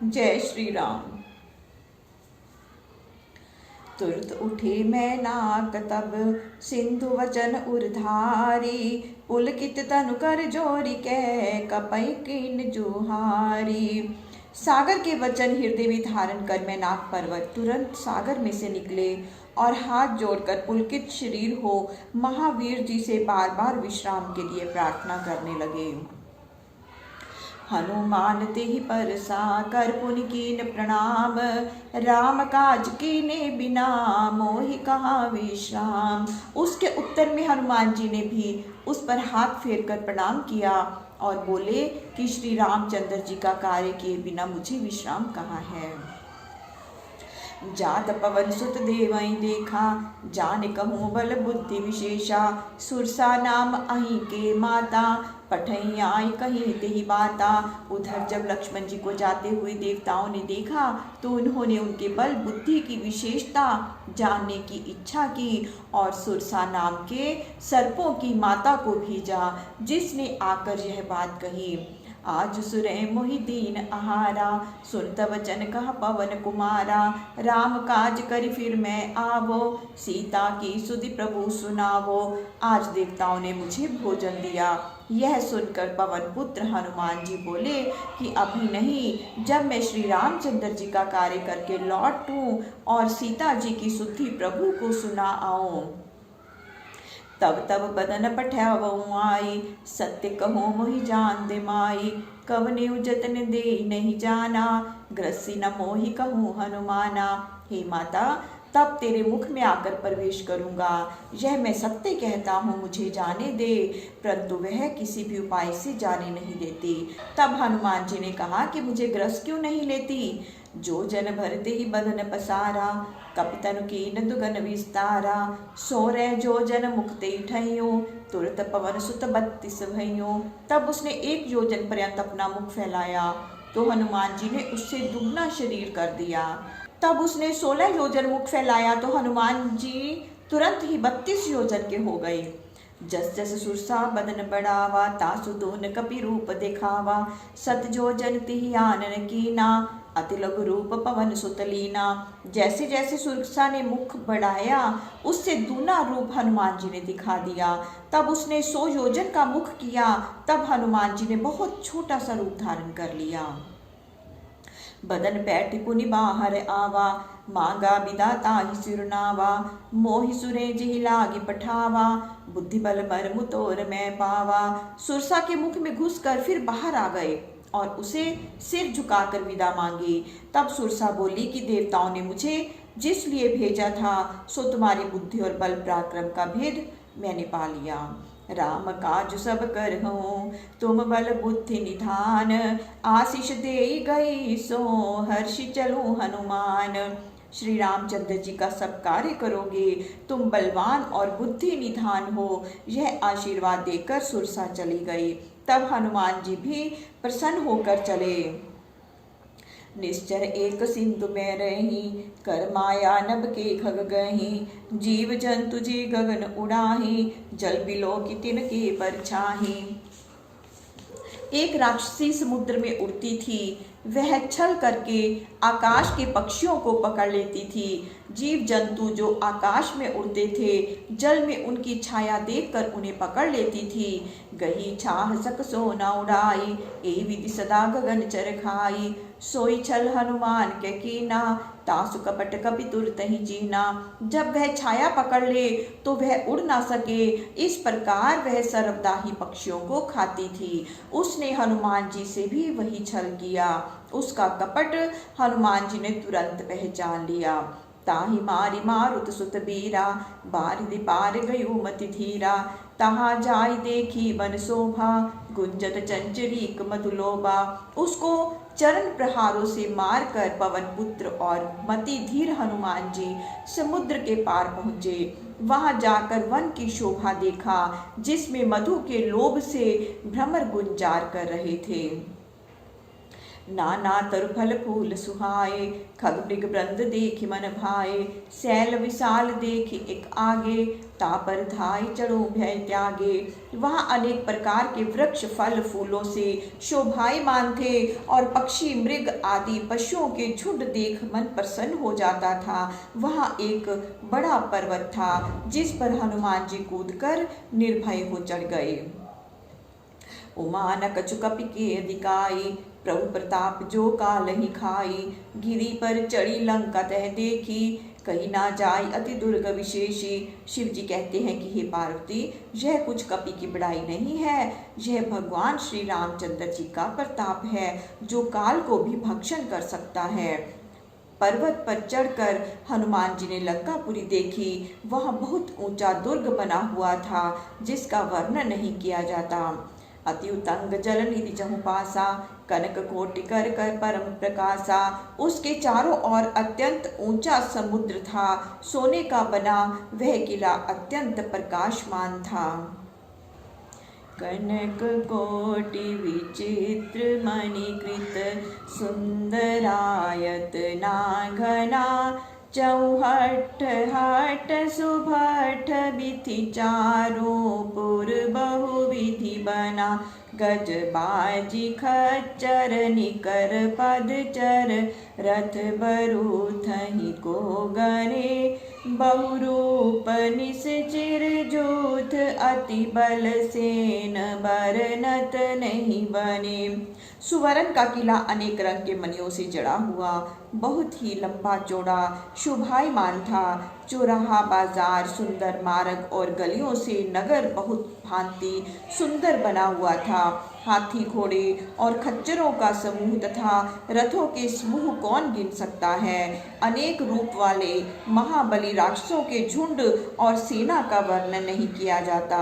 जय श्री राम। तुरत उठे मैनाक तब सिंधु वचन उर्धारी, पुलकित तनु कर जोरी कै कपई कीन जुहारी। सागर के वचन हृदय में धारण कर मैनाक पर्वत तुरंत सागर में से निकले और हाथ जोड़कर पुलकित शरीर हो महावीर जी से बार बार विश्राम के लिए प्रार्थना करने लगे। हनुमान तेहि परसा कर पुनि कीन प्रणाम, राम काज कीने बिना मोहि कहाँ विश्राम। उसके उत्तर में हनुमान जी ने भी उस पर हाथ फेर कर प्रणाम किया और बोले कि श्री रामचंद्र जी का कार्य किए बिना मुझे विश्राम कहाँ है। जात पवन सुत देवई देखा, जान कहूँ बल बुद्धि विशेषा। सुरसा नाम अहि के माता, पठई आई कहीं तेहि बाता। उधर जब लक्ष्मण जी को जाते हुए देवताओं ने देखा तो उन्होंने उनके बल बुद्धि की विशेषता जानने की इच्छा की और सुरसा नाम के सर्पों की माता को भेजा, जिसने आकर यह बात कही। आज सुरय मोहि दीन आहारा, सुनत वचन कह पवन कुमारा। राम काज करि फिर मैं आवो, सीता की सुधि प्रभु सुनावो। आज देवताओं ने मुझे भोजन दिया। यह सुनकर पवन पुत्र हनुमान जी बोले कि अभी नहीं, जब मैं श्री रामचंद्र जी का कार्य करके लौटूं और सीता जी की सुधि प्रभु को सुना आऊं, तब तब बदन पठैवऊ आई। सत्य कहो मोहि जान दे माई, कवने जतन दे नहीं जाना। ग्रसी न मोहि कहूँ हनुमाना। हे माता, तब तेरे मुख में आकर प्रवेश करूंगा। यह मैं सत्य कहता हूँ, मुझे जाने दे। परंतु वह किसी भी उपाय से जाने नहीं देती। तब हनुमान जी ने कहा कि मुझे ग्रस क्यों नहीं लेती। जो जन भरते ही बदन पसारा, कपितनु कीन दुगन विस्तारा। सोरे जो जन मुक्ति ठइयो, तुरत पवन सुत 32 भइयो। तब उसने 1 योजन पर्यंत अपना मुख फैलाया तो हनुमान जी ने उससे दुगना शरीर कर दिया। तब उसने 16 योजन मुख फैलाया तो हनुमान जी तुरंत ही 32 योजन के हो गए। जस जस सुरसा बदन बढ़ावा, तासु दोन कपि रूप दिखावा। सत जो जन तिहि आनन कीना, अति लघु रूप पवन सुत लीना। जैसे जैसे सुरसा ने मुख बढ़ाया, उससे दूना रूप हनुमान जी ने दिखा दिया। तब उसने 100 योजन का मुख किया। तब हनुमान जी ने बहुत छोटा सा रूप धारण कर लिया। बदन पैठ पुनि बाहर आवा, मांगा विदाता ही सिरनावा। मोहि सुरे जिहि लागी पठावा, बुद्धि बल मर्मु तोर मैं पावा। सुरसा के मुख में घुसकर फिर बाहर आ गए और उसे सिर झुकाकर विदा मांगी। तब सुरसा बोली कि देवताओं ने मुझे जिस लिए भेजा था सो तुम्हारी बुद्धि और बल पराक्रम का भेद मैंने पा लिया। राम काज सब करहूँ, तुम बल बुद्धि निधान। आशीष दे गई सो हर्षि चलूँ हनुमान। श्री रामचंद्र जी का सब कार्य करोगे, तुम बलवान और बुद्धि निधान हो, यह आशीर्वाद देकर सुरसा चली गई। तब हनुमान जी भी प्रसन्न होकर चले। निश्चर एक सिंधु में रही, कर माया नभ के खग गही। जीव जंतु जी गगन उड़ाही, जल बिलो की तिनके परछाही। एक राक्षसी समुद्र में उड़ती थी। वह छल करके आकाश के पक्षियों को पकड़ लेती थी। जीव जंतु जो आकाश में उड़ते थे, जल में उनकी छाया देखकर उन्हें पकड़ लेती थी। गही छाह सक सोना उड़ाई, ए विधि सदा गगन चर खाई। सोई छल हनुमान के कीना, तासु कपट कपि तुरत ही जीना। जब वह छाया पकड़ ले तो वह उड़ ना सके, इस प्रकार वह सर्वदा ही पक्षियों को खाती थी। उसने हनुमान जी से भी वही छल किया। उसका कपट हनुमान जी ने तुरंत पहचान लिया। ताहि मारी मारुत सुत बीरा, बारिधि पार गयो मति धीरा। तहाँ जाय देखी वन शोभा, गुंजत चंचरीक मधुलोभा। उसको चरण प्रहारों से मारकर पवन पुत्र और मति धीर हनुमान जी समुद्र के पार पहुँचे। वहां जाकर वन की शोभा देखा, जिसमें मधु के लोभ से भ्रमर गुंजार कर रहे थे। नाना तरु फल फूल सुहाए, खग मृग वृंद देखि मन भाए। सैल विशाल देखि एक आगे, तापर धाय चढ़ो भय त्यागे। वहाँ अनेक प्रकार के वृक्ष फल फूलों से शोभायमान थे और पक्षी मृग आदि पशुओं के झुंड देख मन प्रसन्न हो जाता था। वहाँ एक बड़ा पर्वत था जिस पर हनुमान जी कूदकर निर्भय हो चढ़ गए। उमा न कछु कपि के अधिकाई, प्रभु प्रताप जो कालहि खाई। गिरि पर चढ़ी लंका तह देखी, कहीं ना जाय अति दुर्ग विशेषी। शिव जी कहते हैं कि हे पार्वती, यह कुछ कपि की बड़ाई नहीं है, यह भगवान श्री रामचंद्र जी का प्रताप है जो काल को भी भक्षण कर सकता है। पर्वत पर चढ़कर हनुमान जी ने लंकापुरी देखी। वह बहुत ऊंचा दुर्ग बना हुआ था जिसका वर्णन नहीं किया जाता। अति उतंग जल निधि जहु पासा, कनक कोटि कर कर परम प्रकाशा। उसके चारों ओर अत्यंत ऊंचा समुद्र था, सोने का बना वह किला अत्यंत प्रकाशमान था। कनक कोटि विचित्र मणिकृत, सुंदरायत नाघना। चौहठ हट सुभट बिथि चारों पुर बहुविधि बना। गज बाजी खच्चर निकर पदचर, रथ बरूथहि को गने। बहुरूप निश्चिर जूथ, अति बल सेन बरनत नहीं बने। सुवर्ण का किला अनेक रंग के मणियों से जड़ा हुआ, बहुत ही लंबा चौड़ा शोभायमान था। चौराहा बाजार, सुंदर मार्ग और गलियों से नगर बहुत भांति सुंदर बना हुआ था। हाथी घोड़े और खच्चरों का समूह तथा रथों के समूह कौन गिन सकता है। अनेक रूप वाले महाबली राक्षसों के झुंड और सेना का वर्णन नहीं किया जाता।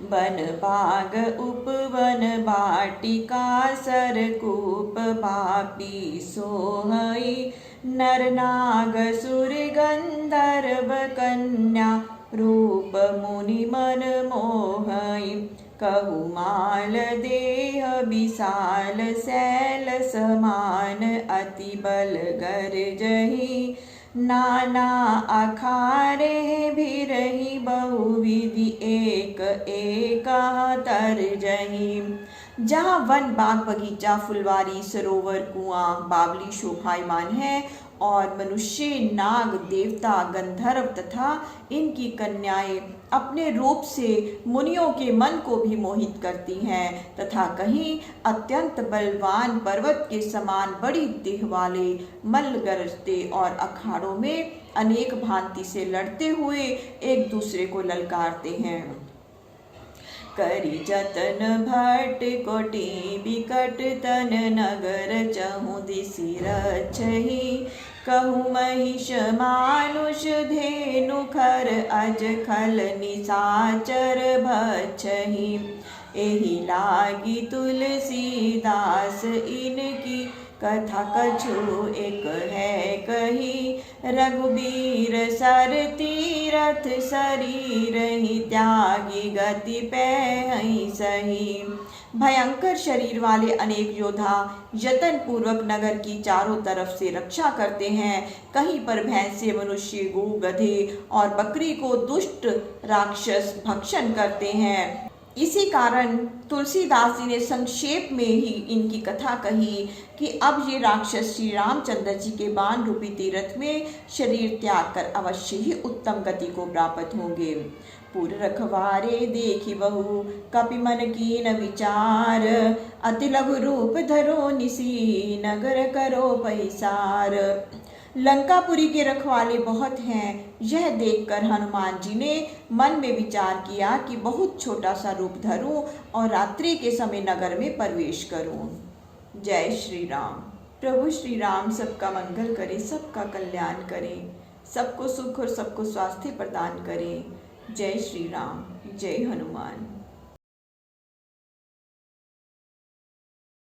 वन बाग उपवन बाटिका, सरकूप बापी सोहई। नर नाग सुर गंधर्व कन्या, रूप मुनि मन मोहई। कहुमाल देह विशाल, सैल समान अति बल गर्जहि। नाना अखारे भिरहि, बहुविधि एक एक तरजहि। जहाँ वन बाग बगीचा फुलवारी सरोवर कुआं बावली शोभायमान है और मनुष्य नाग देवता गंधर्व तथा इनकी कन्याएं अपने रूप से मुनियों के मन को भी मोहित करती हैं तथा कहीं अत्यंत बलवान पर्वत के समान बड़ी देह वाले मल्ल गरजते और अखाड़ों में अनेक भांति से लड़ते हुए एक दूसरे को ललकारते हैं। करी जतन भट कोटि बिकट, तन नगर चहु दिसि रछहि। कहु महिष मानुष धेनु खर, अज खल निशाचर भक्षहि। एहि लागी तुलसीदास इनकी, कथा कछु एक है कही। रघुबीर सर तीरथ शरीर ही, त्यागी गति पैहि सही। भयंकर शरीर वाले अनेक योद्धा यतन पूर्वक नगर की चारों तरफ से रक्षा करते हैं। कहीं पर भैंसे, मनुष्य, गो, गधे और बकरी को दुष्ट राक्षस भक्षण करते हैं। इसी कारण तुलसीदास जी ने संक्षेप में ही इनकी कथा कही कि अब ये राक्षस श्री रामचंद्र जी के बाण रूपी तीर्थ में शरीर त्याग कर अवश्य ही उत्तम गति को प्राप्त होंगे। पुर रखवारे देखी बहु, कपि मन कीन विचार। अति लघु रूप धरो निसी, नगर करो पैसार। लंकापुरी के रखवाले बहुत हैं, यह देखकर हनुमान जी ने मन में विचार किया कि बहुत छोटा सा रूप धरूं और रात्रि के समय नगर में प्रवेश करूं। जय श्री राम। प्रभु श्री राम सबका मंगल करे, सबका कल्याण करें, सबको सुख और सबको स्वास्थ्य प्रदान करें। जय श्री राम, जय हनुमान।